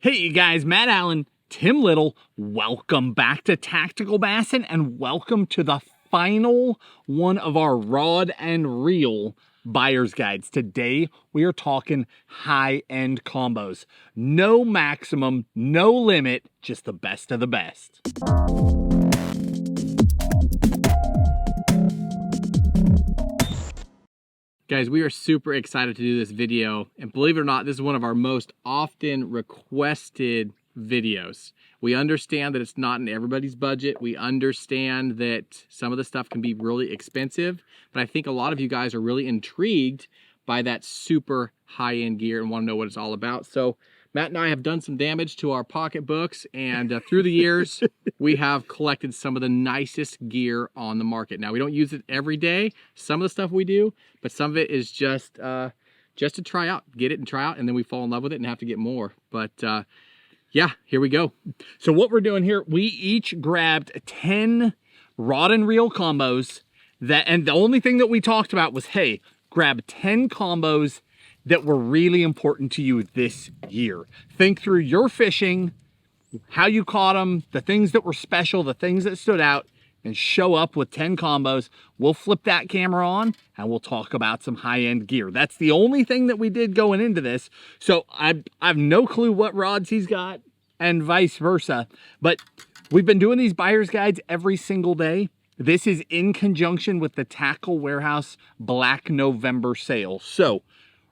Hey you guys, Matt Allen, Tim Little, welcome back to TacticalBassin and welcome to the final one of our rod and reel buyer's guides. Today we are talking high-end combos. No maximum, no limit, just the best of the best. Guys, we are super excited to do this video, and believe it or not, this is one of our most often requested videos. We understand that it's not in everybody's budget. We understand that some of the stuff can be really expensive, but I think a lot of you guys are really intrigued by that super high-end gear and want to know what it's all about. So Matt and I have done some damage to our pocketbooks, and through the years, we have collected some of the nicest gear on the market. Now, we don't use it every day. Some of the stuff we do, but some of it is just to try out, get it and try out, and then we fall in love with it and have to get more. But yeah, here we go. So what we're doing here, we each grabbed 10 rod and reel combos and the only thing that we talked about was, hey, grab 10 combos that were really important to you this year. Think through your fishing, how you caught them, the things that were special, the things that stood out, and show up with 10 combos. We'll flip that camera on and we'll talk about some high-end gear. That's the only thing that we did going into this. So I have no clue what rods he's got and vice versa, but we've been doing these buyer's guides every single day. This is in conjunction with the Tackle Warehouse Black November sale. So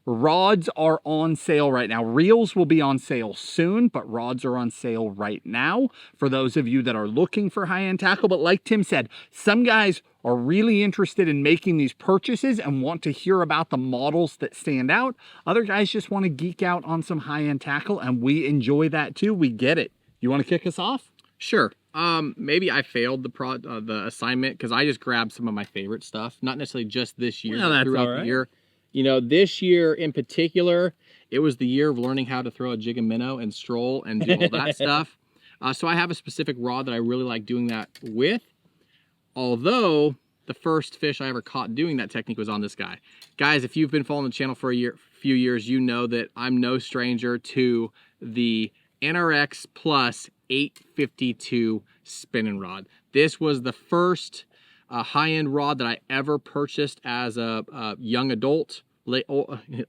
rods are on sale right now. Reels will be on sale soon, but rods are on sale right now for those of you that are looking for high-end tackle. But like Tim said, some guys are really interested in making these purchases and want to hear about the models that stand out. Other guys just want to geek out on some high-end tackle, and we enjoy that too. We get it. You want to kick us off? Sure. Maybe I failed the assignment because I just grabbed some of my favorite stuff. Not necessarily just this year, well, but throughout the year. You know, this year in particular, it was the year of learning how to throw a jig and minnow and stroll and do all that stuff. So I have a specific rod that I really like doing that with. Although the first fish I ever caught doing that technique was on this guy. Guys, if you've been following the channel for a few years, you know that I'm no stranger to the NRX Plus 852 spinning rod. This was the first high-end rod that I ever purchased as a young adult,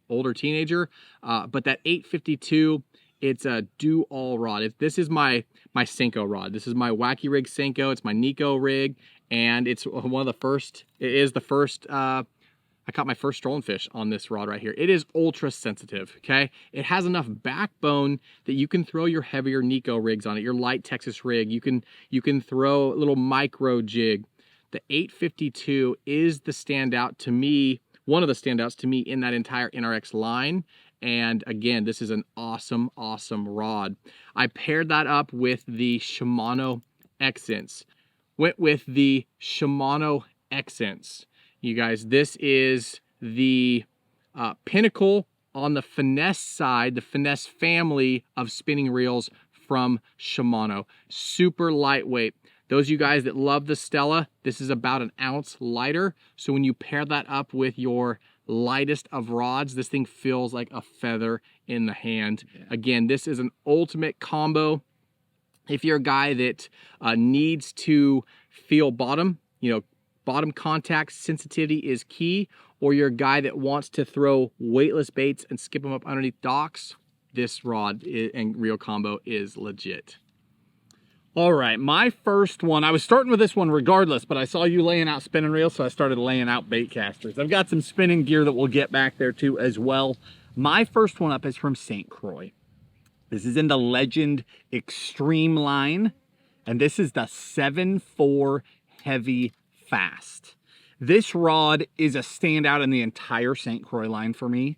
older teenager. But that 852, it's a do-all rod. This is my Senko rod. This is my Wacky Rig Senko. It's my Nico rig, and it's one of the first. It is the first. I caught my first strolling fish on this rod right here. It is ultra sensitive, okay? It has enough backbone that you can throw your heavier Nico rigs on it, your light Texas rig. You can throw a little micro jig. The 852 is the standout to me, one of the standouts to me in that entire NRX line. And again, this is an awesome, awesome rod. I paired that up with the Shimano Accents. Went with the Shimano Accents. You guys, this is the pinnacle on the Finesse side, the Finesse family of spinning reels from Shimano. Super lightweight. Those of you guys that love the Stella, this is about an ounce lighter. So when you pair that up with your lightest of rods, this thing feels like a feather in the hand. Yeah. Again, this is an ultimate combo. If you're a guy that needs to feel bottom, you know, bottom contact sensitivity is key, or you're a guy that wants to throw weightless baits and skip them up underneath docks, this rod and reel combo is legit. All right, my first one, I was starting with this one regardless, but I saw you laying out spinning reels, so I started laying out bait casters. I've got some spinning gear that we'll get back there too as well. My first one up is from St. Croix. This is in the Legend Extreme line, and this is the 7.4 Heavy Fast. This rod is a standout in the entire St. Croix line for me.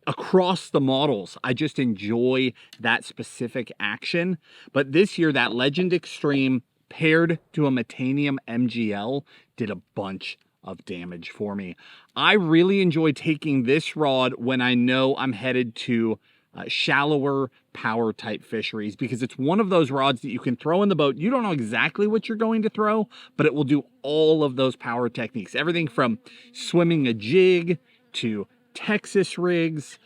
Across the models, I just enjoy that specific action. But this year, that Legend Extreme paired to a Metanium MGL did a bunch of damage for me. I really enjoy taking this rod when I know I'm headed to shallower power type fisheries, because it's one of those rods that you can throw in the boat. You don't know exactly what you're going to throw, but it will do all of those power techniques. Everything from swimming a jig to Texas rigs.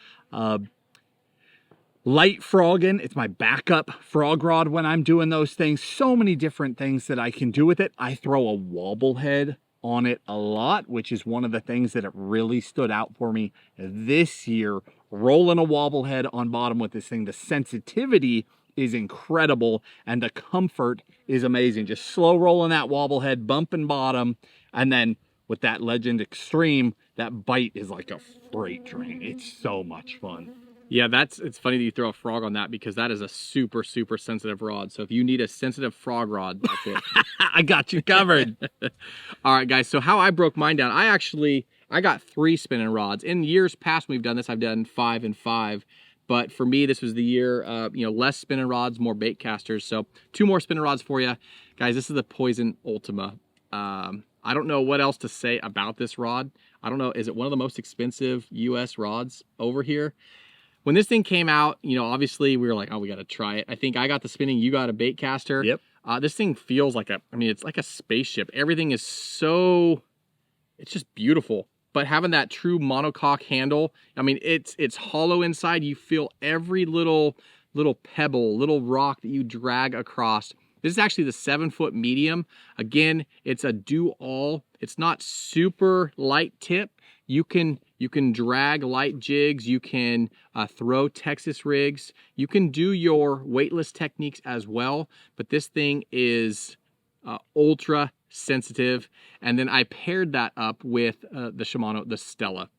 light frogging. It's my backup frog rod when I'm doing those things. So many different things that I can do with it. I throw a wobble head on it a lot, which is one of the things that it really stood out for me this year. Rolling a wobble head on bottom with this thing. The sensitivity is incredible and the comfort is amazing. Just slow rolling that wobble head, bumping bottom, and then with that Legend Extreme, that bite is like a freight train. It's so much fun. Yeah, it's funny that you throw a frog on that, because that is a super, super sensitive rod. So if you need a sensitive frog rod, that's it. I got you covered. All right, guys. So how I broke mine down, I got 3 spinning rods. In years past when we've done this, I've done 5 and 5. But for me, this was the year, less spinning rods, more bait casters. So 2 more spinning rods for you. Guys, this is the Poison Ultima. I don't know what else to say about this rod. I don't know, is it one of the most expensive US rods over here? When this thing came out, obviously we were like, oh, we got to try it. I think I got the spinning, you got a bait caster. Yep. This thing feels like it's like a spaceship. Everything is it's just beautiful. But having that true monocoque handle, it's hollow inside. You feel every little pebble, little rock that you drag across. This is actually the 7-foot medium. Again, it's a do-all. It's not super light tip. You can drag light jigs. You can throw Texas rigs. You can do your weightless techniques as well. But this thing is ultra sensitive. And then I paired that up with the Shimano, the Stella.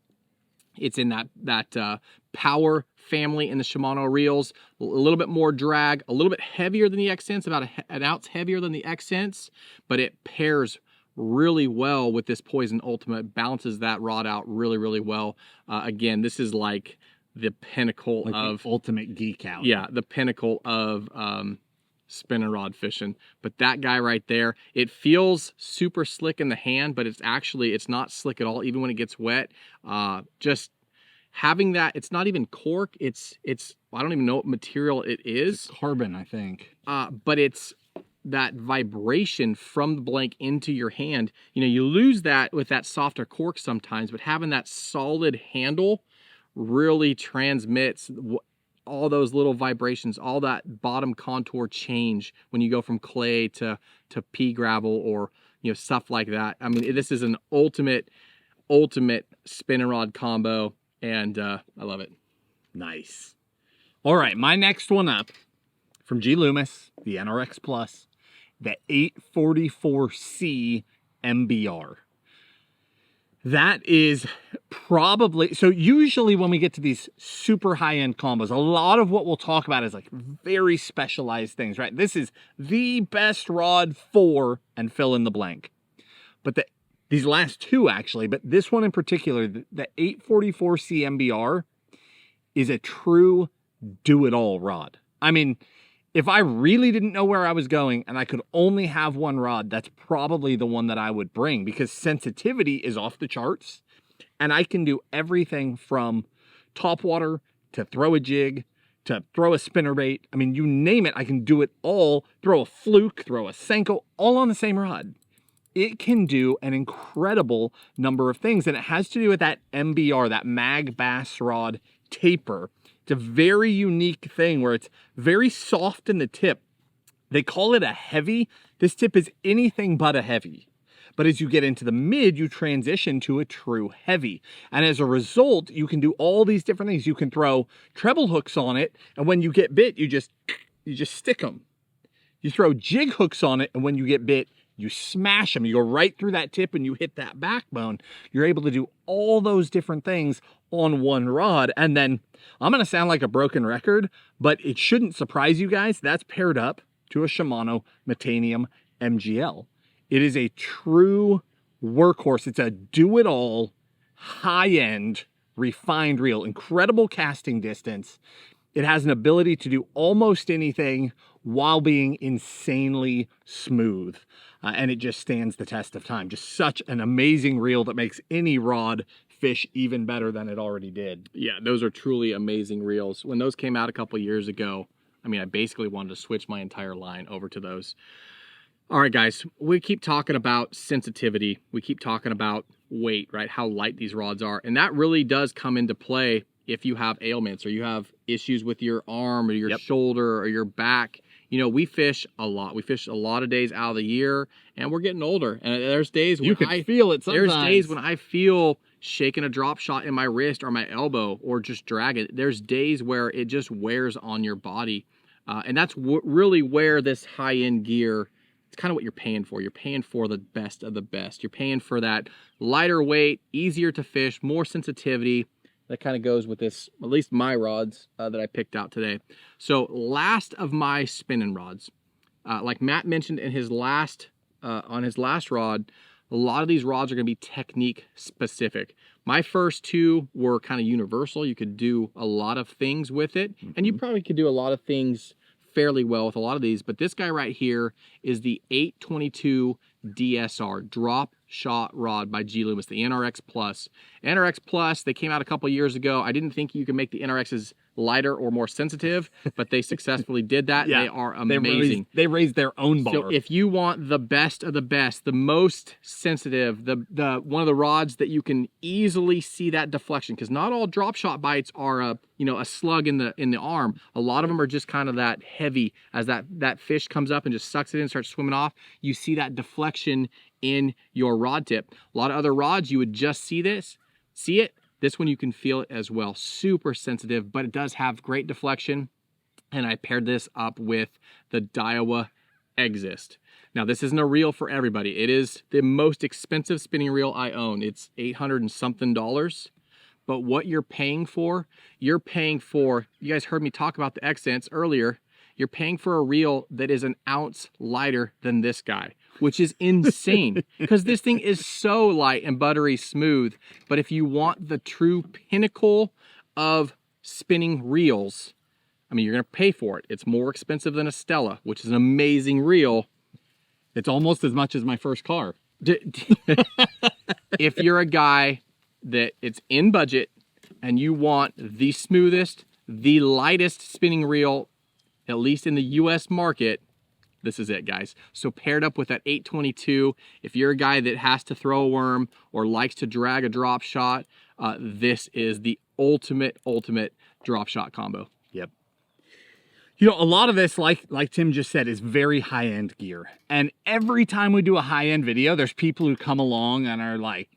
It's in that power family in the Shimano reels. A little bit more drag, a little bit heavier than the Accents, about an ounce heavier than the Accents, but it pairs really well with this Poison Ultima. It balances that rod out really, really well. Again, this is like the pinnacle of the ultimate geek out. Yeah, the pinnacle of spinning rod fishing. But that guy right there, it feels super slick in the hand, but it's not slick at all, even when it gets wet. Just having that, it's not even cork, it's I don't even know what material it is. It's carbon, I think. But it's that vibration from the blank into your hand. You lose that with that softer cork sometimes, but having that solid handle really transmits all those little vibrations, all that bottom contour change when you go from clay to pea gravel or stuff like that. This is an ultimate spinning rod combo, and I love it. Nice. All right, my next one up from G. Loomis, the NRX Plus, the 844C MBR. That is probably, so usually when we get to these super high-end combos, a lot of what we'll talk about is like very specialized things, right? This is the best rod for, and fill in the blank. But these last 2 actually, but this one in particular, the 844C MBR is a true do-it-all rod. If I really didn't know where I was going and I could only have one rod, that's probably the one that I would bring, because sensitivity is off the charts and I can do everything from topwater to throw a jig to throw a spinnerbait. You name it, I can do it all. Throw a fluke, throw a Senko, all on the same rod. It can do an incredible number of things, and it has to do with that MBR, that Megabass rod taper. It's a very unique thing where it's very soft in the tip. They call it a heavy. This tip is anything but a heavy. But as you get into the mid, you transition to a true heavy. And as a result, you can do all these different things. You can throw treble hooks on it, and when you get bit, you just stick them. You throw jig hooks on it, and when you get bit, you smash them. You go right through that tip and you hit that backbone. You're able to do all those different things on one rod. And then I'm going to sound like a broken record, but it shouldn't surprise you guys. That's paired up to a Shimano Metanium MGL. It is a true workhorse. It's a do-it-all, high-end, refined reel. Incredible casting distance. It has an ability to do almost anything while being insanely smooth. And it just stands the test of time. Just such an amazing reel that makes any rod fish even better than it already did. Yeah, those are truly amazing reels. When those came out a couple years ago, I basically wanted to switch my entire line over to those. All right, guys, we keep talking about sensitivity. We keep talking about weight, right? How light these rods are. And that really does come into play if you have ailments or you have issues with your arm or your Yep. shoulder or your back. You know, we fish a lot. We fish a lot of days out of the year, and we're getting older. And there's days when You can feel it sometimes. There's days when I feel shaking a drop shot in my wrist or my elbow or just drag it. There's days where it just wears on your body. And that's really where this high-end gear, it's kind of what you're paying for. You're paying for the best of the best. You're paying for that lighter weight, easier to fish, more sensitivity. That kind of goes with this, at least my rods that I picked out today. So last of my spinning rods, like Matt mentioned in his last, on his last rod, a lot of these rods are going to be technique specific. My first two were kind of universal. You could do a lot of things with it, and you probably could do a lot of things fairly well with a lot of these, but this guy right here is the 822 DSR, drop shot rod by Loomis, the NRX Plus. NRX Plus, they came out a couple years ago. I didn't think you could make the NRXs lighter or more sensitive, but they successfully did that. Yeah, they are amazing. They raised their own bar. So if you want the best of the best, the most sensitive, the one of the rods that you can easily see that deflection, because not all drop shot bites are a slug in the arm. A lot of them are just kind of that heavy, as that fish comes up and just sucks it in and starts swimming off. You see that deflection in your rod tip. A lot of other rods, you would just see it. This one you can feel it as well. Super sensitive, but it does have great deflection. And I paired this up with the Daiwa Exist. Now this isn't a reel for everybody. It is the most expensive spinning reel I own. It's $800 and something. But what you're paying for, you guys heard me talk about the accents earlier. You're paying for a reel that is an ounce lighter than this guy, which is insane because this thing is so light and buttery smooth. But if you want the true pinnacle of spinning reels, I mean, you're going to pay for it. It's more expensive than a Stella, which is an amazing reel. It's almost as much as my first car. If you're a guy that it's in budget and you want the smoothest, the lightest spinning reel, at least in the US market, this is it, guys. So paired up with that 822, if you're a guy that has to throw a worm or likes to drag a drop shot, this is the ultimate drop shot combo. Yep. You know, a lot of this, like Tim just said, is very high-end gear. And every time we do a high-end video, there's people who come along and are like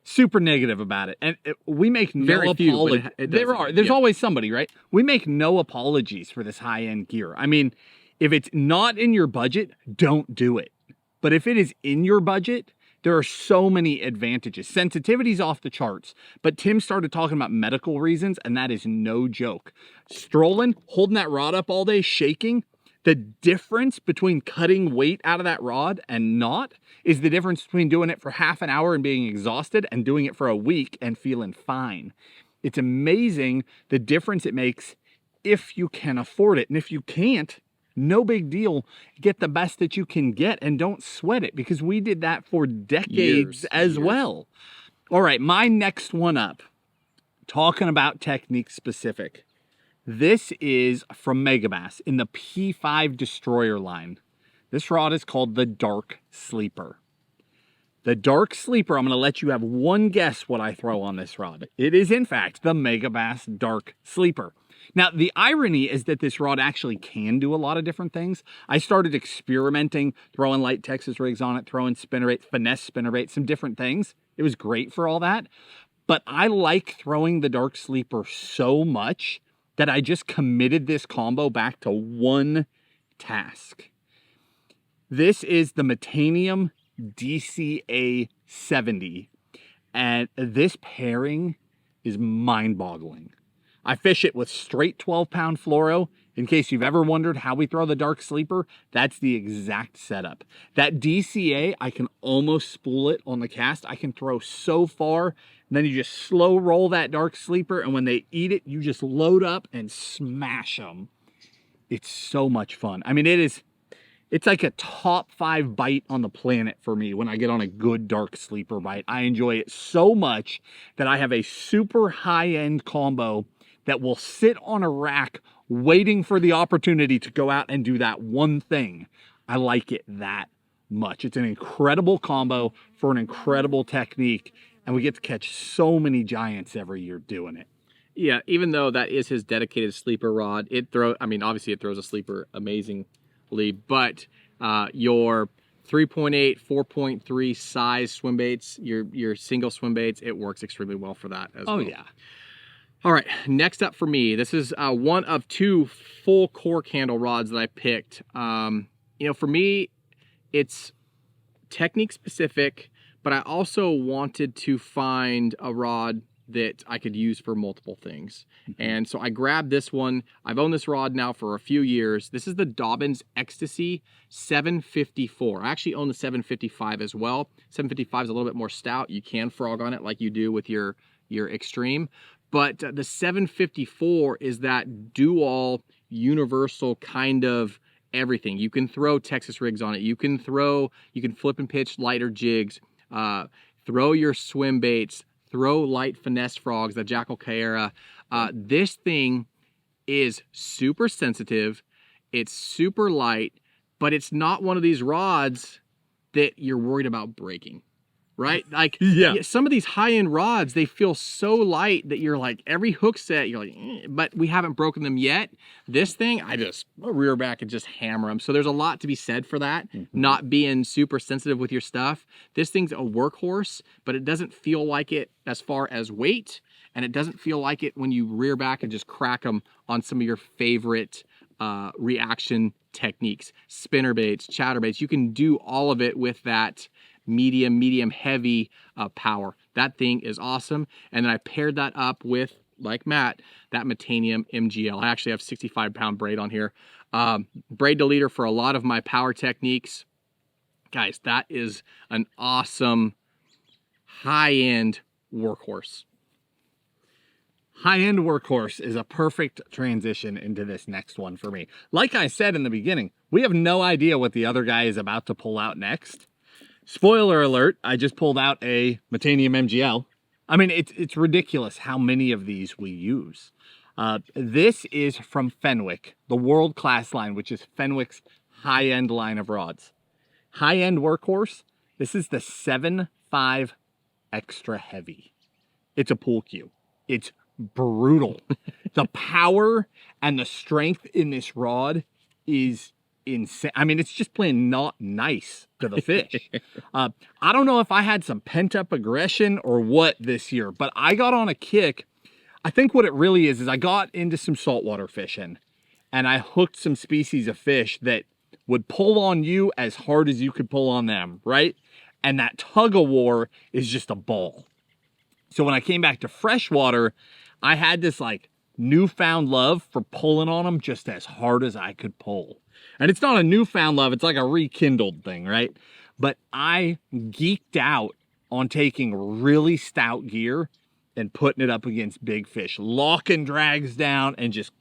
super negative about it. And we make no apologies. There's always somebody, right? We make no apologies for this high-end gear. I mean, if it's not in your budget, don't do it. But if it is in your budget, there are so many advantages. Sensitivity's off the charts, but Tim started talking about medical reasons, and that is no joke. Strolling, holding that rod up all day, shaking, the difference between cutting weight out of that rod and not is the difference between doing it for half an hour and being exhausted and doing it for a week and feeling fine. It's amazing the difference it makes if you can afford it. And if you can't, no big deal. Get the best that you can get and don't sweat it, because we did that for decades as well. All right, my next one up, talking about technique specific. This is from Megabass in the P5 Destroyer line. This rod is called the Dark Sleeper. The Dark Sleeper, I'm going to let you have one guess what I throw on this rod. It is, in fact, the Megabass Dark Sleeper. Now, the irony is that this rod actually can do a lot of different things. I started experimenting, throwing light Texas rigs on it, throwing spinnerbaits, finesse spinnerbaits, some different things. It was great for all that. But I like throwing the Dark Sleeper so much that I just committed this combo back to one task. This is the Metanium DCA 70. And this pairing is mind-boggling. I fish it with straight 12-pound fluoro. In case you've ever wondered how we throw the Dark Sleeper, that's the exact setup. That DCA, I can almost spool it on the cast. I can throw so far, and then you just slow roll that Dark Sleeper, and when they eat it, you just load up and smash them. It's so much fun. I mean, it's like a top 5 bite on the planet for me when I get on a good Dark Sleeper bite. I enjoy it so much that I have a super high-end combo that will sit on a rack waiting for the opportunity to go out and do that one thing. I like it that much. It's an incredible combo for an incredible technique, and we get to catch so many giants every year doing it. Yeah, even though that is his dedicated sleeper rod, obviously it throws a sleeper amazingly, but your 3.8, 4.3 size swim baits, your single swim baits, it works extremely well for that as well. Oh yeah. All right, next up for me, this is one of 2 full cork handle rods that I picked. For me, it's technique specific, but I also wanted to find a rod that I could use for multiple things. And so I grabbed this one. I've owned this rod now for a few years. This is the Dobyns Ecstasy 754. I actually own the 755 as well. 755 is a little bit more stout. You can frog on it like you do with your Extreme. But the 754 is that dual universal kind of everything. You can throw Texas rigs on it. You can flip and pitch lighter jigs, throw your swim baits, throw light finesse frogs, the Jackal Carrera. This thing is super sensitive. It's super light, but it's not one of these rods that you're worried about breaking. Right? Like, yeah. Some of these high-end rods, they feel so light that you're like, every hook set, you're like, but we haven't broken them yet. This thing, I just rear back and just hammer them. So there's a lot to be said for that, not being super sensitive with your stuff. This thing's a workhorse, but it doesn't feel like it as far as weight, and it doesn't feel like it when you rear back and just crack them on some of your favorite reaction techniques. Spinner baits, chatter baits, you can do all of it with that medium heavy power. That thing is awesome. And then I paired that up with, like Matt, that Metanium MGL. I actually have 65-pound braid on here. Braid to leader for a lot of my power techniques. Guys, that is an awesome high-end workhorse. High-end workhorse is a perfect transition into this next one for me. Like I said in the beginning, we have no idea what the other guy is about to pull out next. Spoiler alert, I just pulled out a Metanium MGL. I mean, it's ridiculous how many of these we use. This is from Fenwick, the world-class line, which is Fenwick's high-end line of rods. High-end workhorse, this is the 7.5 Extra Heavy. It's a pool cue. It's brutal. The power and the strength in this rod is insane. I mean, it's just plain not nice to the fish. I don't know if I had some pent-up aggression or what this year, but I got on a kick. I think what it really is I got into some saltwater fishing, and I hooked some species of fish that would pull on you as hard as you could pull on them, right? And that tug of war is just a ball. So when I came back to freshwater, I had this like newfound love for pulling on them just as hard as I could pull. And it's not a newfound love, it's like a rekindled thing, right? But I geeked out on taking really stout gear and putting it up against big fish, locking drags down and just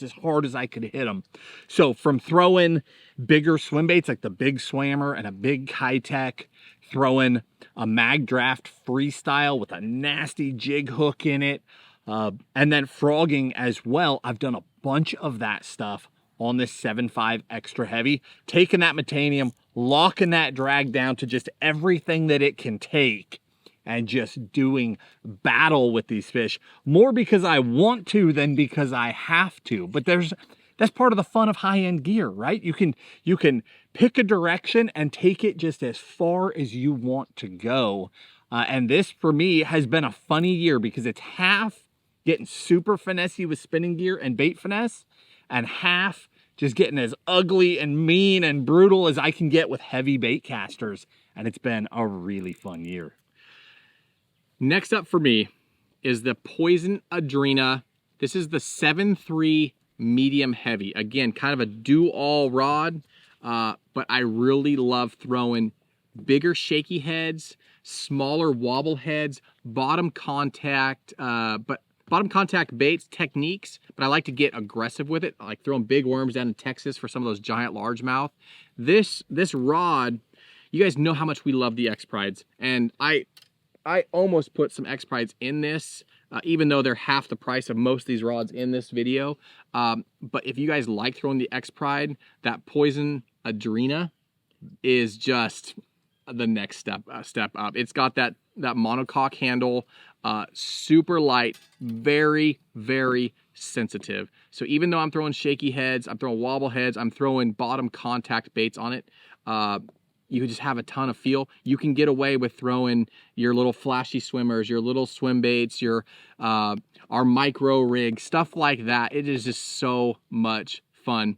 as hard as I could hit them. So from throwing bigger swim baits like the Big Swammer and a big Kitech, throwing a Mag Draft Freestyle with a nasty jig hook in it, and then frogging as well. I've done a bunch of that stuff on this 7.5 Extra Heavy, taking that Metanium, locking that drag down to just everything that it can take, and just doing battle with these fish, more because I want to than because I have to. But that's part of the fun of high-end gear, right? You can pick a direction and take it just as far as you want to go. And this, for me, has been a funny year because it's half getting super finessey with spinning gear and bait finesse, and half just getting as ugly and mean and brutal as I can get with heavy bait casters. And it's been a really fun year. Next up for me is the Poison Adrena. This is the 7.3 medium heavy. Again, kind of a do-all rod, but I really love throwing bigger shaky heads, smaller wobble heads, bottom contact baits techniques, but I like to get aggressive with it. I like throwing big worms down in Texas for some of those giant largemouth. This rod, you guys know how much we love the X-Prides, and I almost put some X-Prides in this, even though they're half the price of most of these rods in this video. But if you guys like throwing the X-Pride, that Poison Adrena is just the next step up. It's got that monocoque handle. Super light, very, very sensitive. So even though I'm throwing shaky heads, I'm throwing wobble heads, I'm throwing bottom contact baits on it, you just have a ton of feel. You can get away with throwing your little flashy swimmers, your little swim baits, your our micro rig, stuff like that. It is just so much fun.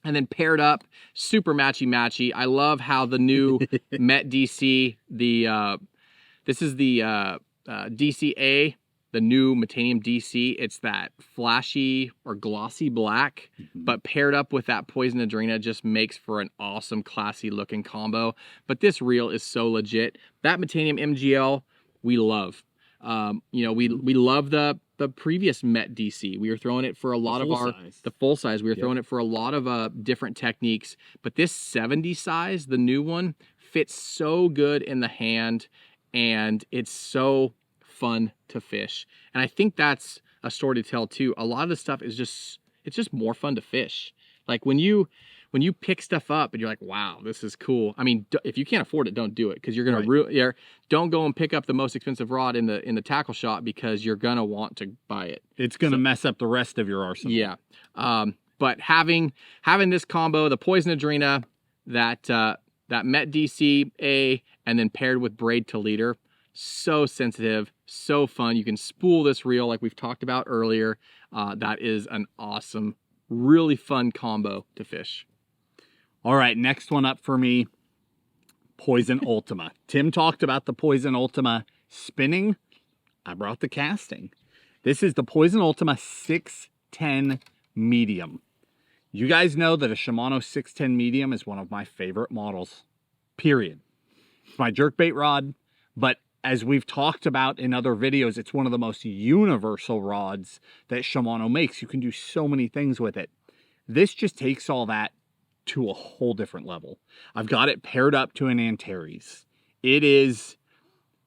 And then paired up, super matchy-matchy. I love how the new Met DC, this is the DCA, the new Metanium DC. It's that flashy or glossy black, but paired up with that Poison Adrena just makes for an awesome, classy looking combo. But this reel is so legit. That Metanium MGL, we love. You know, we love the previous Met DC. We were throwing it for a lot of the full size. We were throwing it for a lot of different techniques, but this 70 size, the new one, fits so good in the hand, and it's so fun to fish. And I think that's a story to tell too. A lot of the stuff is just, it's just more fun to fish. Like when you pick stuff up and you're like, wow, this is cool. I mean, if you can't afford it, don't do it, because you're gonna don't go and pick up the most expensive rod in the tackle shop, because you're gonna want to buy it. It's gonna mess up the rest of your arsenal. Yeah. But having this combo, the Poison Adrena, that Met DC A, and then paired with braid to leader, so sensitive, so fun. You can spool this reel like we've talked about earlier. That is an awesome, really fun combo to fish. All right, next one up for me, Poison Ultima. Tim talked about the Poison Ultima spinning. I brought the casting. This is the Poison Ultima 610 medium. You guys know that a Shimano 610 medium is one of my favorite models, period. It's my jerkbait rod, but as we've talked about in other videos, it's one of the most universal rods that Shimano makes. You can do so many things with it. This just takes all that to a whole different level. I've got it paired up to an Antares. It is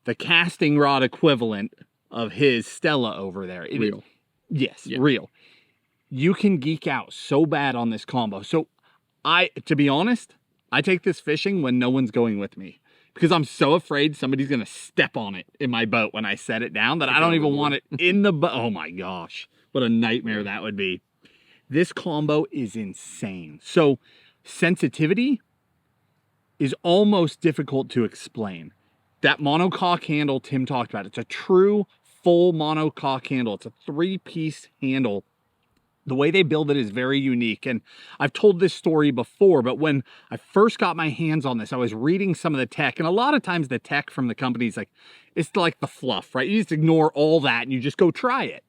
the casting rod equivalent of his Stella over there. Real. Yes, real. You can geek out so bad on this combo. So to be honest, I take this fishing when no one's going with me, because I'm so afraid somebody's gonna step on it in my boat when I set it down that I don't even want it in the boat. Oh my gosh, what a nightmare that would be. This combo is insane. So sensitivity is almost difficult to explain. That monocoque handle Tim talked about, it's a true full monocoque handle. It's a 3-piece handle. The way they build it is very unique. And I've told this story before, but when I first got my hands on this, I was reading some of the tech, and a lot of times the tech from the companies, like, it's like the fluff, right? You just ignore all that and you just go try it.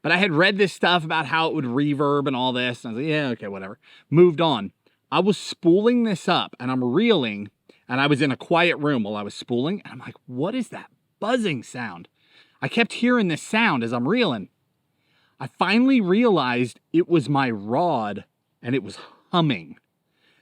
But I had read this stuff about how it would reverb and all this, and I was like, yeah, okay, whatever. Moved on. I was spooling this up and I'm reeling, and I was in a quiet room while I was spooling, and I'm like, what is that buzzing sound? I kept hearing this sound as I'm reeling. I finally realized it was my rod, and it was humming.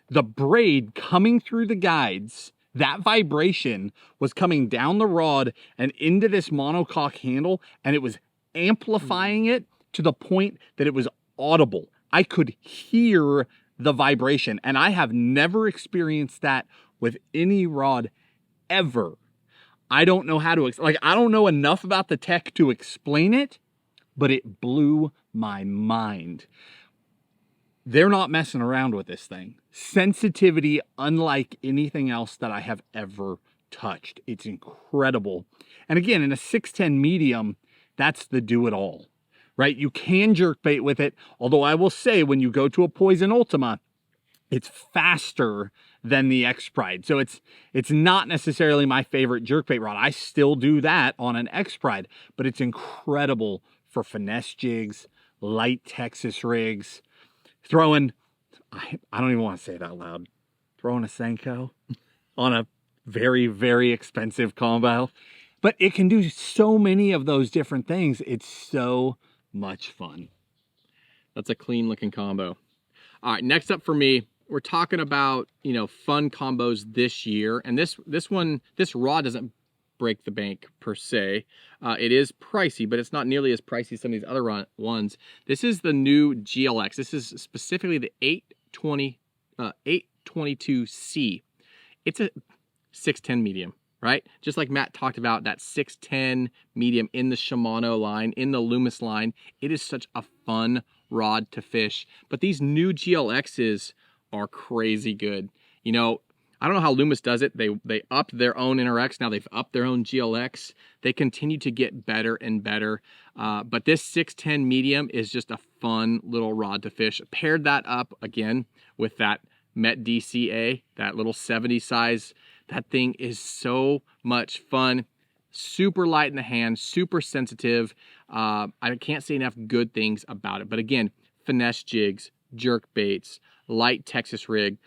The braid coming through the guides, that vibration was coming down the rod and into this monocoque handle, and it was amplifying it to the point that it was audible. I could hear the vibration, and I have never experienced that with any rod ever. I don't know how to, I don't know enough about the tech to explain it, but it blew my mind. They're not messing around with this thing. Sensitivity unlike anything else that I have ever touched. It's incredible. And again, in a 610 medium, that's the do-it-all, right? You can jerkbait with it, although I will say when you go to a Poison Ultima, it's faster than the X-Pride. So it's not necessarily my favorite jerkbait rod. I still do that on an X-Pride, but it's incredible for finesse jigs, light Texas rigs, throwing, I don't even want to say it out loud, throwing a Senko on a very, very expensive combo. But it can do so many of those different things. It's so much fun. That's a clean looking combo. All right, next up for me, we're talking about, you know, fun combos this year. And this rod doesn't break the bank per se. It is pricey, but it's not nearly as pricey as some of these other ones. This is the new GLX. This is specifically the 822C. It's a 610 medium. right? Just like Matt talked about, that 610 medium in the Shimano line, in the Loomis line, it is such a fun rod to fish. But these new GLXs are crazy good. You know, I don't know how Loomis does it. They upped their own NRX. Now they've upped their own GLX. They continue to get better and better. But this 610 medium is just a fun little rod to fish. Paired that up again with that Met DCA, that little 70 size. That thing is so much fun. Super light in the hand, super sensitive. I can't say enough good things about it. But again, finesse jigs, jerk baits, light Texas rig,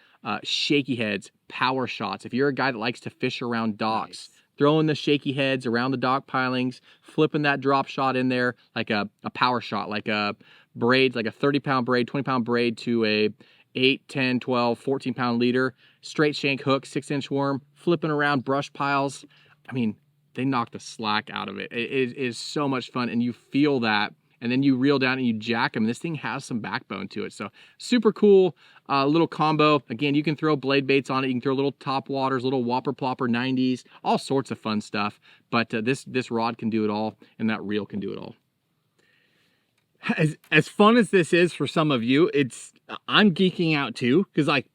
shaky heads, power shots. If you're a guy that likes to fish around docks, throwing the shaky heads around the dock pilings, flipping that drop shot in there like a power shot, like a braid, like a 30-pound braid, 20-pound braid to a 8, 10, 12, 14-pound leader, straight shank hook, 6-inch worm, flipping around brush piles. I mean, they knock the slack out of it. It is so much fun, and you feel that, and then you reel down and you jack them. This thing has some backbone to it, so super cool little combo. Again, you can throw blade baits on it. You can throw little Topwaters, little Whopper Plopper 90s, all sorts of fun stuff. But this rod can do it all, and that reel can do it all. As fun as this is for some of you, I'm geeking out too, because like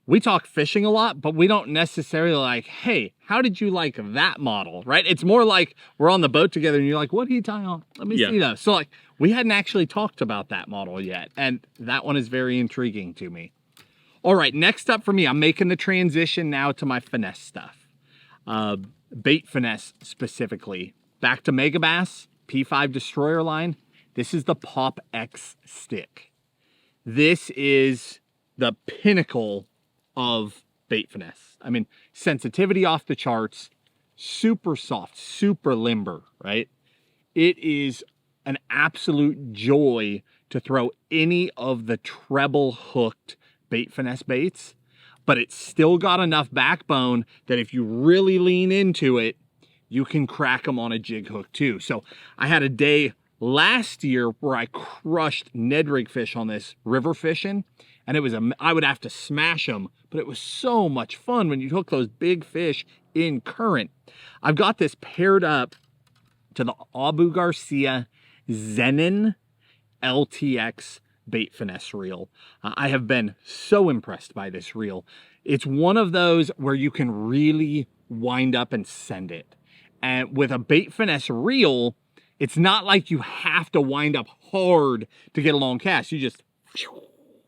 we talk fishing a lot, but we don't necessarily like, hey, how did you like that model, right? It's more like we're on the boat together and you're like, what do you tie on? Let me see those. So like we hadn't actually talked about that model yet, and that one is very intriguing to me. All right, next up for me, I'm making the transition now to my finesse stuff. Bait finesse specifically. Back to Megabass, P5 Destroyer line. This is the Pop X stick. This is the pinnacle of bait finesse. I mean, sensitivity off the charts, super soft, super limber, right? It is an absolute joy to throw any of the treble hooked bait finesse baits, but it's still got enough backbone that if you really lean into it, you can crack them on a jig hook too. So I had a day last year where I crushed Ned rig fish on this river fishing, and it was I would have to smash them, but it was so much fun when you hook those big fish in current. I've got this paired up to the Abu Garcia Zenin LTX bait finesse reel. I have been so impressed by this reel. It's one of those where you can really wind up and send it. And with a bait finesse reel, it's not like you have to wind up hard to get a long cast. You just,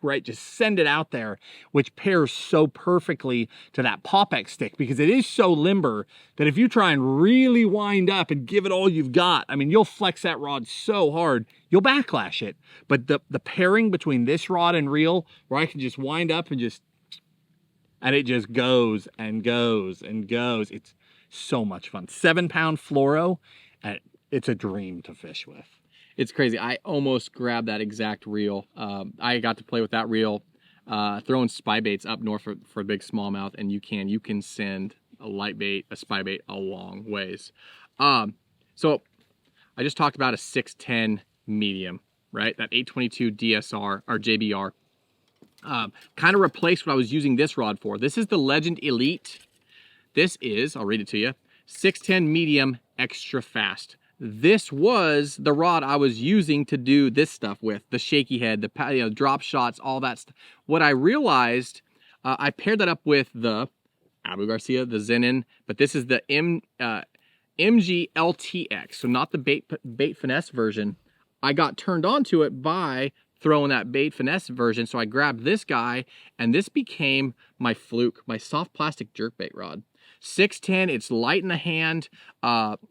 right, just send it out there, which pairs so perfectly to that Pop X stick because it is so limber that if you try and really wind up and give it all you've got, I mean, you'll flex that rod so hard, you'll backlash it. But the pairing between this rod and reel, where I can just wind up and it just goes and goes and goes. It's so much fun. 7-pound fluoro, and it's a dream to fish with. It's crazy. I almost grabbed that exact reel. I got to play with that reel, throwing spy baits up north for big smallmouth, and you can send a light bait, a spy bait a long ways. So I just talked about a 610 medium, right? That 822 DSR or JBR. Kind of replaced what I was using this rod for. This is the Legend Elite. This is, I'll read it to you, 610 medium extra fast. This was the rod I was using to do this stuff with, the shaky head, the drop shots, all that stuff. What I realized, I paired that up with the Abu Garcia, the Zenin, but this is the MG LTX, so not the bait finesse version. I got turned on to it by throwing that bait finesse version, so I grabbed this guy, and this became my fluke, my soft plastic jerkbait rod. 610, it's light in the hand.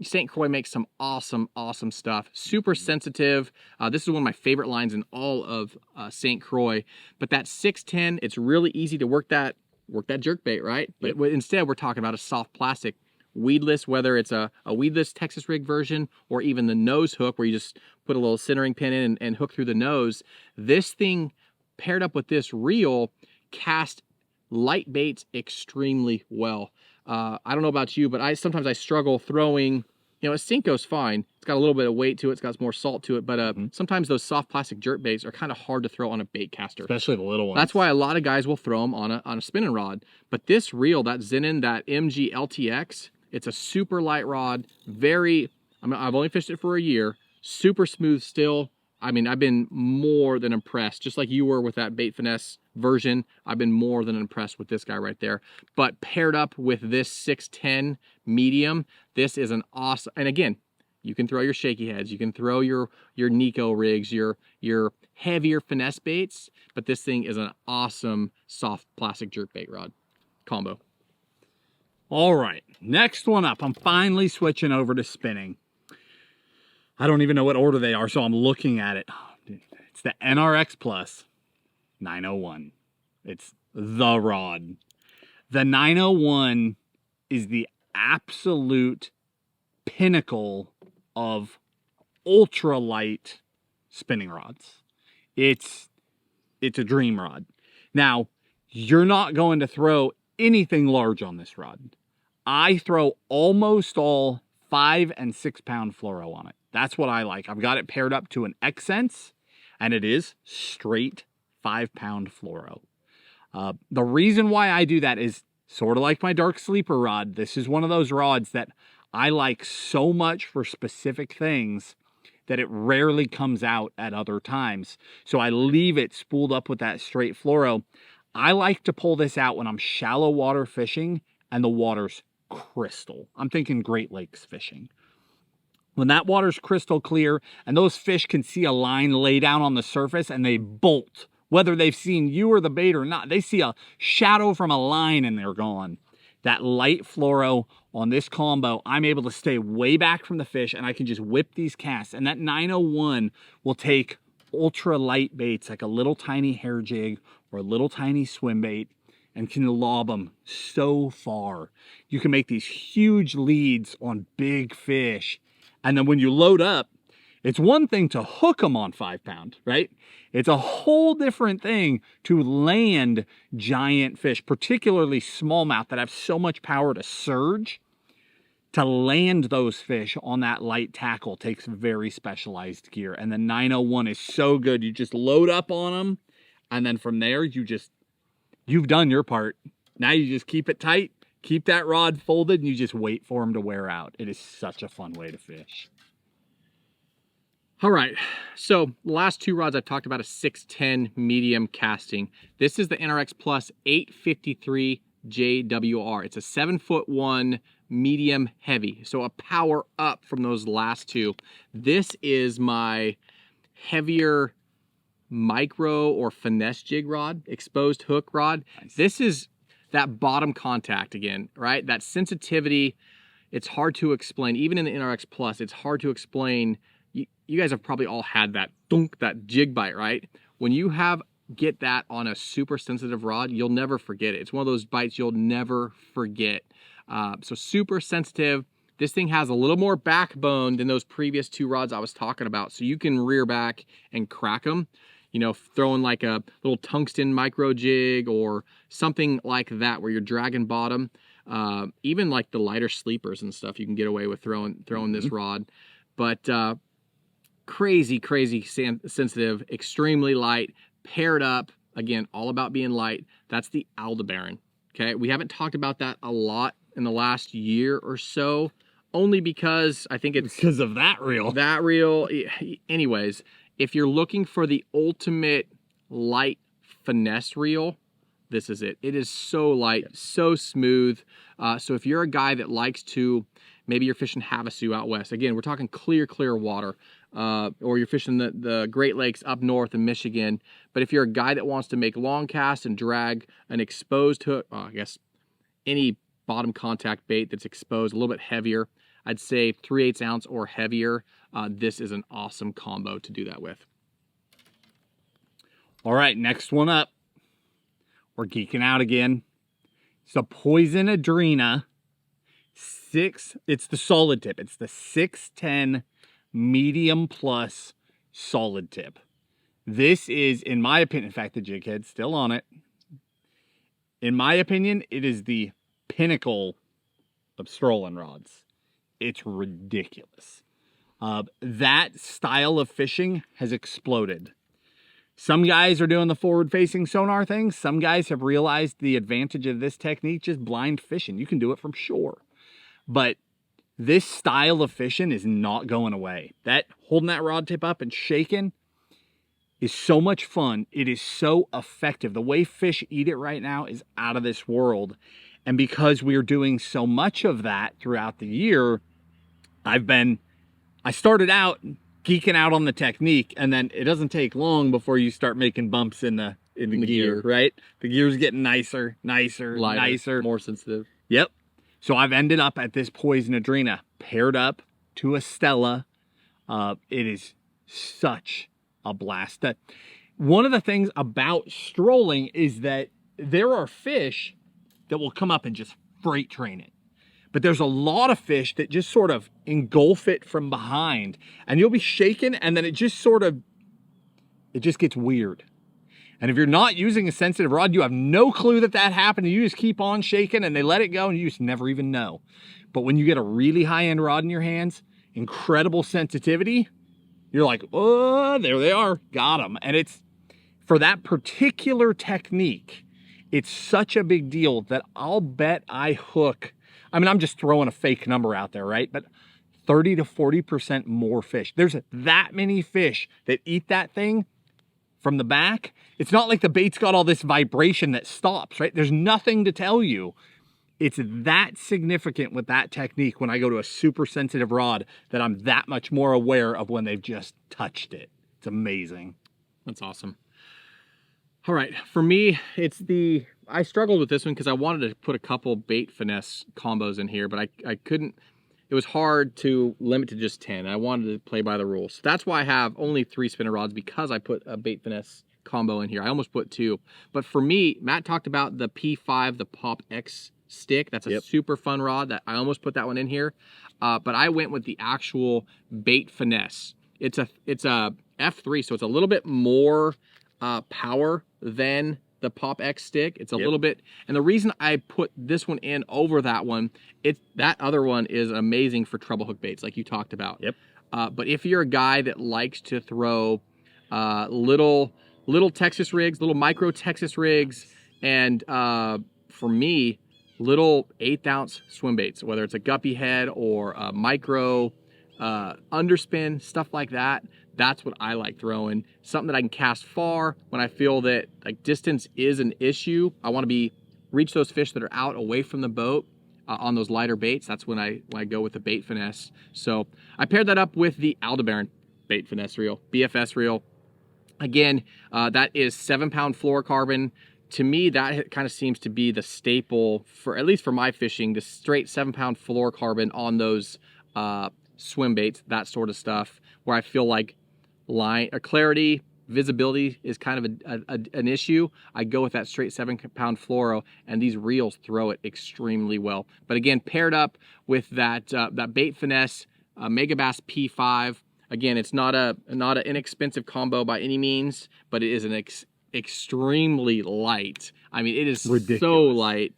St. Croix makes some awesome stuff. Super sensitive. This is one of my favorite lines in all of St. Croix. But that 610, it's really easy to work that jerkbait, right? But instead, we're talking about a soft plastic weedless, whether it's a weedless Texas rig version or even the nose hook where you just put a little centering pin in and hook through the nose. This thing paired up with this reel cast light baits extremely well. I don't know about you, but sometimes I struggle throwing, a Cinco's fine. It's got a little bit of weight to it. It's got more salt to it, but sometimes those soft plastic jerk baits are kind of hard to throw on a bait caster. Especially the little ones. That's why a lot of guys will throw them on a spinning rod. But this reel, that Zenin, that MG LTX, It's a super light rod, I've only fished it for a year, super smooth still. I mean, I've been more than impressed, just like you were with that Bait Finesse version. I've been more than impressed with this guy right there. But paired up with this 610 medium, this is an awesome, and again, you can throw your shaky heads, you can throw your Nico rigs, your heavier finesse baits, but this thing is an awesome soft plastic jerkbait rod combo. All right, next one up. I'm finally switching over to spinning. I don't even know what order they are, so I'm looking at it. It's the NRX Plus 901. It's the rod. The 901 is the absolute pinnacle of ultralight spinning rods. It's a dream rod. Now, you're not going to throw anything large on this rod. I throw almost all 5 and 6 pound fluoro on it. That's what I like. I've got it paired up to an X-Sense, and it is straight 5 pound fluoro. The reason why I do that is sort of like my dark sleeper rod. This is one of those rods that I like so much for specific things that it rarely comes out at other times. So I leave it spooled up with that straight fluoro. I like to pull this out when I'm shallow water fishing and the water's crystal. I'm thinking Great Lakes fishing. When that water's crystal clear and those fish can see a line lay down on the surface and they bolt, whether they've seen you or the bait or not, they see a shadow from a line and they're gone. That light fluoro on this combo, I'm able to stay way back from the fish and I can just whip these casts. And that 901 will take ultra light baits like a little tiny hair jig or a little tiny swim bait and can lob them so far. You can make these huge leads on big fish. And then when you load up, it's one thing to hook them on 5 pound, right? It's a whole different thing to land giant fish, particularly smallmouth that have so much power to surge. To land those fish on that light tackle takes very specialized gear. And the 901 is so good. You just load up on them. And then from there, you've done your part. Now you just keep it tight. Keep that rod folded and you just wait for them to wear out. It is such a fun way to fish. All right, so the last two rods I've talked about a 610 medium casting. This is the NRX Plus 853 JWR. It's a 7'1" medium heavy, so a power up from those last two. This is my heavier micro or finesse jig rod, exposed hook rod. Nice. This is that bottom contact again, right? That sensitivity, it's hard to explain. Even in the NRX Plus, it's hard to explain. You guys have probably all had that thunk, that jig bite, right? When you get that on a super sensitive rod, you'll never forget it. It's one of those bites you'll never forget. So super sensitive. This thing has a little more backbone than those previous two rods I was talking about. So you can rear back and crack them. You know, throwing like a little tungsten micro jig or something like that where you're dragging bottom. Even like the lighter sleepers and stuff you can get away with throwing this rod. But crazy sensitive, extremely light, paired up. Again, all about being light. That's the Aldebaran. Okay, we haven't talked about that a lot in the last year or so, only because I think it's because of that reel. That reel. Anyways, if you're looking for the ultimate light finesse reel, this is it. It is so light, so smooth. So if you're a guy that likes to, maybe you're fishing Havasu out west. Again, we're talking clear water. Or you're fishing the Great Lakes up north in Michigan. But if you're a guy that wants to make long casts and drag an exposed hook, I guess any bottom contact bait that's exposed, a little bit heavier, I'd say 3/8 ounce or heavier, this is an awesome combo to do that with. All right, next one up. We're geeking out again. It's the Poison Adrena 6. It's the solid tip. It's the 610 medium plus solid tip. This is, in my opinion, in fact, the jig head's still on it. In my opinion, it is the pinnacle of strolling rods. It's ridiculous. That style of fishing has exploded. Some guys are doing the forward-facing sonar thing. Some guys have realized the advantage of this technique, just blind fishing. You can do it from shore. but this style of fishing is not going away. That holding that rod tip up and shaking is so much fun. It is so effective. The way fish eat it right now is out of this world. And because we're doing so much of that throughout the year, I started out geeking out on the technique, and then it doesn't take long before you start making bumps in the gear, right? The gear's getting nicer, Lighter, nicer. more sensitive. Yep. So I've ended up at this Poison Adrena paired up to a Stella. It is such a blast. One of the things about strolling is that there are fish that will come up and just freight train it. But there's a lot of fish that just sort of engulf it from behind, and you'll be shaking, and then it just gets weird. And if you're not using a sensitive rod, you have no clue that happened. You just keep on shaking and they let it go and you just never even know. But when you get a really high-end rod in your hands, incredible sensitivity, you're like, oh, there they are, got them. And it's, for that particular technique, it's such a big deal that I'll bet I hook, I mean, I'm just throwing a fake number out there, right? But 30 to 40% more fish. There's that many fish that eat that thing from the back. It's not like the bait's got all this vibration that stops, right? There's nothing to tell you. It's that significant with that technique when I go to a super sensitive rod that I'm that much more aware of when they've just touched it. It's amazing. That's awesome. All right, for me, I struggled with this one because I wanted to put a couple bait finesse combos in here, but I couldn't. It was hard to limit to just 10. I wanted to play by the rules. So that's why I have only 3 spinner rods, because I put a bait finesse combo in here. I almost put 2. But for me, Matt talked about the P5, the Pop X stick. That's a super fun rod. That I almost put that one in here. But I went with the actual bait finesse. It's a F3, so it's a little bit more power than the Pop X stick. It's a little bit, and the reason I put this one in over that one, that other one is amazing for treble hook baits, like you talked about. But if you're a guy that likes to throw little Texas rigs, little micro Texas rigs, and for me, little 1/8 ounce swim baits, whether it's a guppy head or a micro underspin, stuff like that. That's what I like throwing. Something that I can cast far when I feel that like distance is an issue. I want to reach those fish that are out away from the boat on those lighter baits. That's when I go with the bait finesse. So I paired that up with the Aldebaran bait finesse reel, BFS reel. Again, that is 7-pound fluorocarbon. To me, that kind of seems to be the staple for, at least for my fishing, the straight 7-pound fluorocarbon on those swim baits, that sort of stuff, where I feel like clarity, visibility is kind of an issue. I go with that straight 7-pound fluoro, and these reels throw it extremely well. But again, paired up with that bait finesse Megabass P5. Again, it's not an inexpensive combo by any means, but it is an extremely light. I mean, it is ridiculous. So light,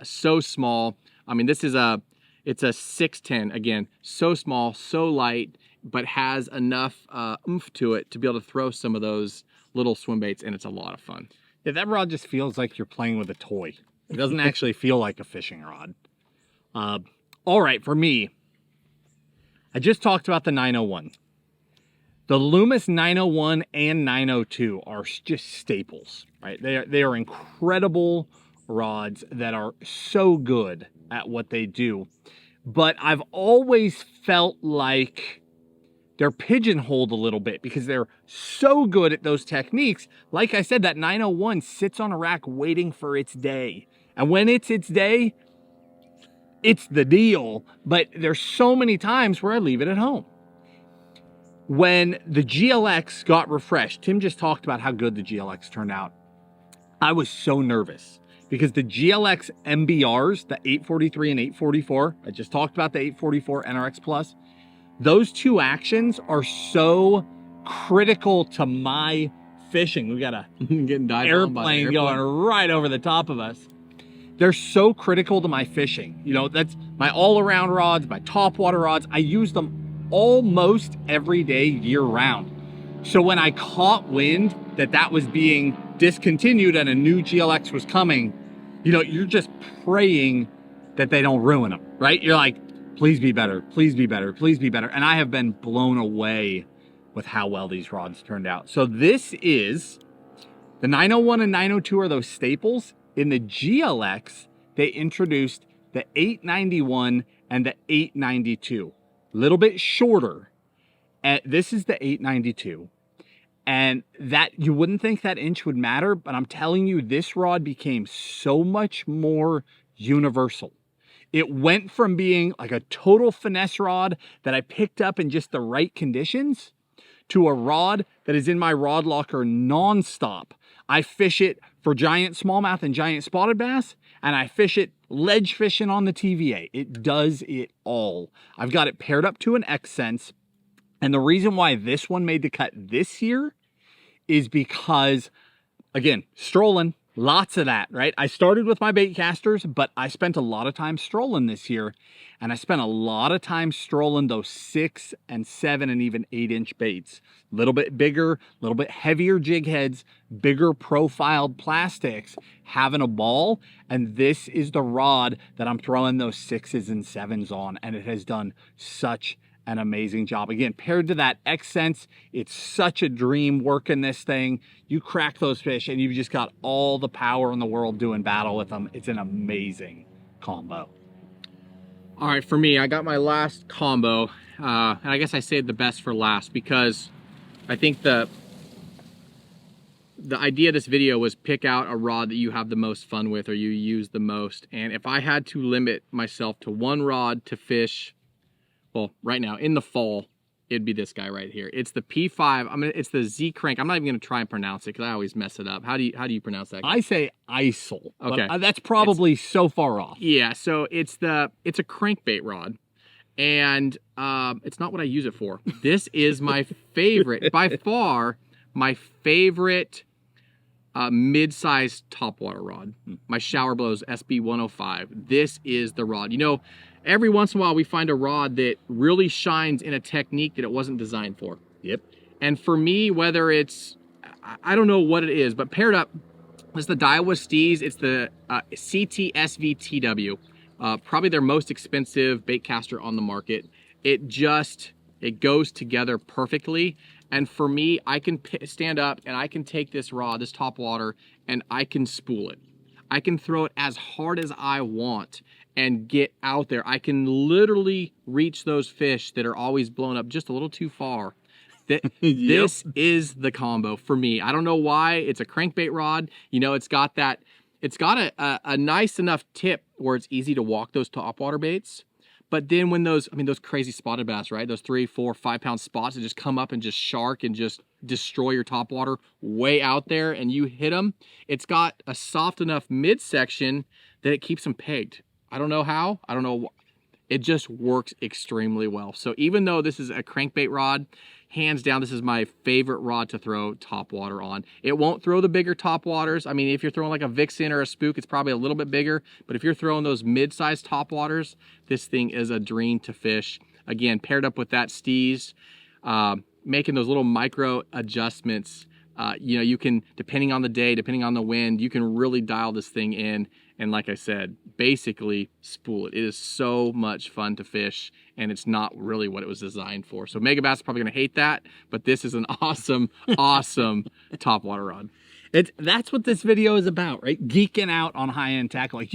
so small. I mean, it's a 610. Again, so small, so light, but has enough oomph to it to be able to throw some of those little swim baits, and it's a lot of fun. Yeah, that rod just feels like you're playing with a toy. It doesn't actually feel like a fishing rod. All right, for me, I just talked about the 901. The Loomis 901 and 902 are just staples, right? They are incredible rods that are so good at what they do. But I've always felt like they're pigeonholed a little bit because they're so good at those techniques. Like I said, that 901 sits on a rack waiting for its day. And when it's its day, it's the deal. But there's so many times where I leave it at home. When the GLX got refreshed, Tim just talked about how good the GLX turned out. I was so nervous because the GLX MBRs, the 843 and 844, I just talked about the 844 NRX Plus, those two actions are so critical to my fishing. We got a airplane going right over the top of us. They're so critical to my fishing. You know, that's my all-around rods, my topwater rods. I use them almost every day, year-round. So when I caught wind that was being discontinued and a new GLX was coming, you know, you're just praying that they don't ruin them. right? You're like, please be better, please be better, please be better. And I have been blown away with how well these rods turned out. So this is, the 901 and 902 are those staples. In the GLX, they introduced the 891 and the 892. A little bit shorter. And this is the 892. And that, you wouldn't think that inch would matter, but I'm telling you, this rod became so much more universal. It went from being like a total finesse rod that I picked up in just the right conditions to a rod that is in my rod locker nonstop. I fish it for giant smallmouth and giant spotted bass, and I fish it ledge fishing on the TVA. It does it all. I've got it paired up to an X-Sense, and the reason why this one made the cut this year is because, again, strolling, lots of that, right? I started with my bait casters, but I spent a lot of time strolling this year, and I spent a lot of time strolling those 6 and 7 and even 8-inch baits. A little bit bigger, a little bit heavier jig heads, bigger profiled plastics, having a ball, and this is the rod that I'm throwing those 6s and 7s on, and it has done such an amazing job. Again, paired to that X-Sense, it's such a dream working this thing. You crack those fish and you've just got all the power in the world doing battle with them. It's an amazing combo. All right, for me, I got my last combo, and I guess I saved the best for last because I think the idea of this video was pick out a rod that you have the most fun with or you use the most. And if I had to limit myself to one rod to fish, well, right now in the fall, it'd be this guy right here. It's the P5. It's the Z crank. I'm not even gonna try and pronounce it because I always mess it up. How do you pronounce that guy? I say ISIL. Okay, but that's probably so far off. Yeah, so it's a crankbait rod, and it's not what I use it for. This is my favorite, by far, my favorite mid-sized topwater rod. My Shower Blows SB 105. This is the rod. You know, every once in a while we find a rod that really shines in a technique that it wasn't designed for. Yep. And for me, whether it's, I don't know what it is, but paired up, it's the Daiwa Steez. It's the CTSVTW. Probably their most expensive bait caster on the market. It goes together perfectly. And for me, I can stand up and I can take this rod, this topwater, and I can spool it. I can throw it as hard as I want and get out there. I can literally reach those fish that are always blown up just a little too far. This is the combo for me. I don't know why. It's a crankbait rod. You know, it's got a nice enough tip where it's easy to walk those topwater baits. But then when those crazy spotted bass, right? Those 3, 4, 5 pound spots that just come up and just shark and just destroy your topwater way out there and you hit them, it's got a soft enough midsection that it keeps them pegged. I don't know how, I don't know. It just works extremely well. So even though this is a crankbait rod, hands down, this is my favorite rod to throw topwater on. It won't throw the bigger topwaters. I mean, if you're throwing like a Vixen or a Spook, it's probably a little bit bigger. But if you're throwing those mid-sized topwaters, this thing is a dream to fish. Again, paired up with that Steez, making those little micro adjustments. You know, you can, depending on the day, depending on the wind, you can really dial this thing in. And like I said, basically spool it. It is so much fun to fish, and it's not really what it was designed for. So Megabass is probably gonna hate that, but this is an awesome, awesome topwater rod. That's what this video is about, right? Geeking out on high-end tackle. Like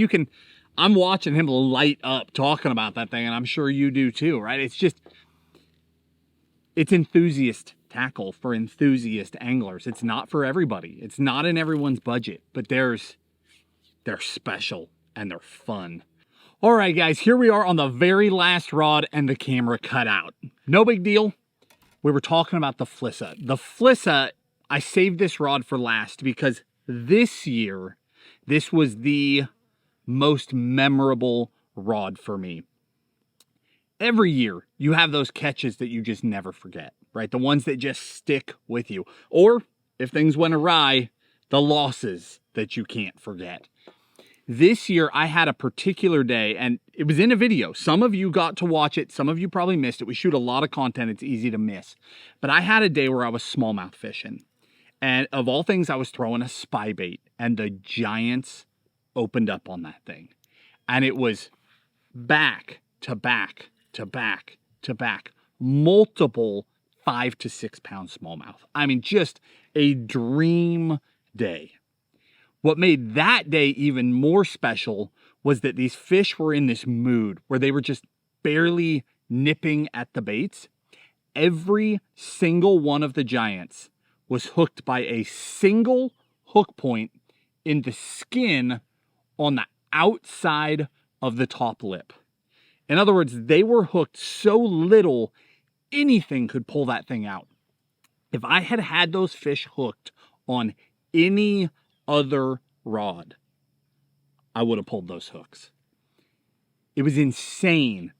I'm watching him light up talking about that thing, and I'm sure you do too, right? It's enthusiast tackle for enthusiast anglers. It's not for everybody. It's not in everyone's budget, but they're special and they're fun. All right, guys, here we are on the very last rod and the camera cut out. No big deal. We were talking about the Flissa. The Flissa, I saved this rod for last because this year, this was the most memorable rod for me. Every year, you have those catches that you just never forget, right? The ones that just stick with you. Or, if things went awry, the losses that you can't forget. This year, I had a particular day, and it was in a video. Some of you got to watch it. Some of you probably missed it. We shoot a lot of content. It's easy to miss. But I had a day where I was smallmouth fishing. And of all things, I was throwing a spy bait, and the giants opened up on that thing. And it was back to back to back to back, multiple 5 to 6 pound smallmouth. I mean, just a dream day. What made that day even more special was that these fish were in this mood where they were just barely nipping at the baits. Every single one of the giants was hooked by a single hook point in the skin on the outside of the top lip. In other words, they were hooked so little, anything could pull that thing out. If I had had those fish hooked on any other rod, I would have pulled those hooks. It was insane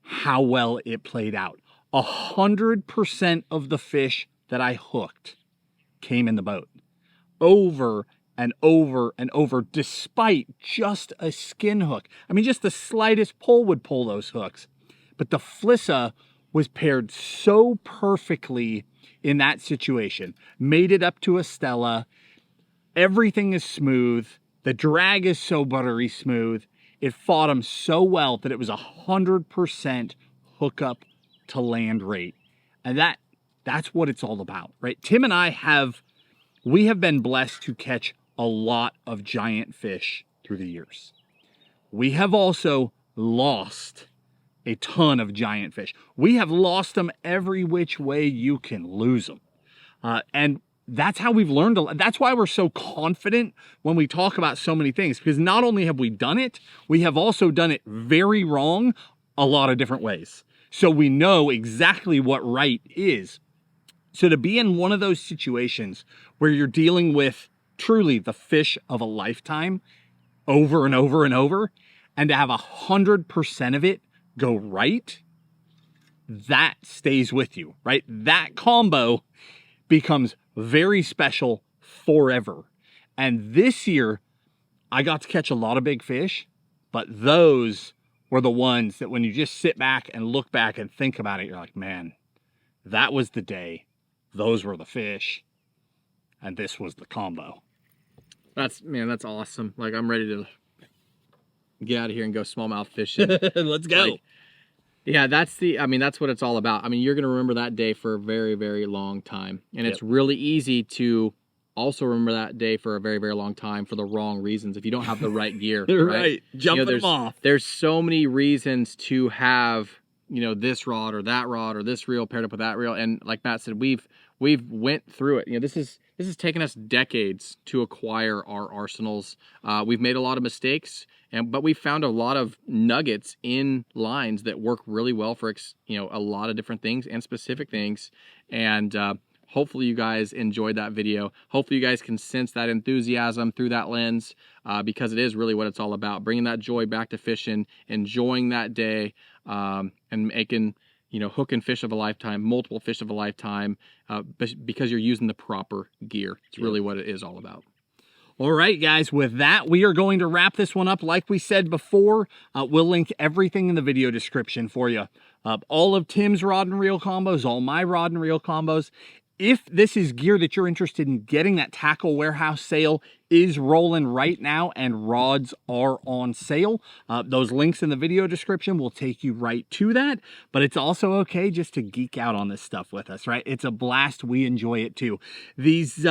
how well it played out. 100% of the fish that I hooked came in the boat over and over and over, despite just a skin hook. I mean, just the slightest pull would pull those hooks. But the Flissa was paired so perfectly in that situation. Made it up to a Stella. Everything is smooth. The drag is so buttery smooth. It fought them so well that it was 100% hookup to land rate. And that's what it's all about, right? Tim and I have been blessed to catch a lot of giant fish through the years. We have also lost a ton of giant fish. We have lost them every which way you can lose them. And that's how we've learned a lot. That's why we're so confident when we talk about so many things, because not only have we done it, we have also done it very wrong a lot of different ways. So we know exactly what right is. So to be in one of those situations where you're dealing with truly the fish of a lifetime over and over and over, and to have 100% of it go right, that stays with you, right? That combo becomes very special forever. And this year, I got to catch a lot of big fish, but those were the ones that when you just sit back and look back and think about it, you're like, man, that was the day. Those were the fish. And this was the combo. That's awesome. Like, I'm ready to get out of here and go smallmouth fishing. Let's go. Like, yeah, that's what it's all about. I mean, you're going to remember that day for a very, very long time. And it's really easy to also remember that day for a very, very long time for the wrong reasons if you don't have the right gear. Right. Jumping them off. There's so many reasons to have, this rod or that rod or this reel paired up with that reel. And like Matt said, we've went through it. This has taken us decades to acquire our arsenals. We've made a lot of mistakes, but we found a lot of nuggets in lines that work really well for a lot of different things and specific things. And hopefully you guys enjoyed that video. Hopefully you guys can sense that enthusiasm through that lens, because it is really what it's all about, bringing that joy back to fishing, enjoying that day, and making hook and fish of a lifetime, multiple fish of a lifetime, because you're using the proper gear. It's really what it is all about. All right, guys, with that, we are going to wrap this one up. Like we said before, we'll link everything in the video description for you. All of Tim's rod and reel combos, all my rod and reel combos. If this is gear that you're interested in getting, that Tackle Warehouse sale is rolling right now and rods are on sale. Those links in the video description will take you right to that, but it's also okay just to geek out on this stuff with us, right? It's a blast. We enjoy it too. These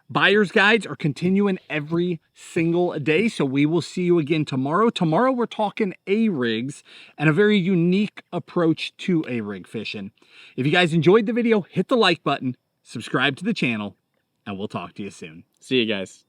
buyer's guides are continuing every single day, so we will see you again tomorrow. Tomorrow we're talking A-rigs and a very unique approach to A-rig fishing. If you guys enjoyed the video, hit the like button, subscribe to the channel, and we'll talk to you soon. See you guys.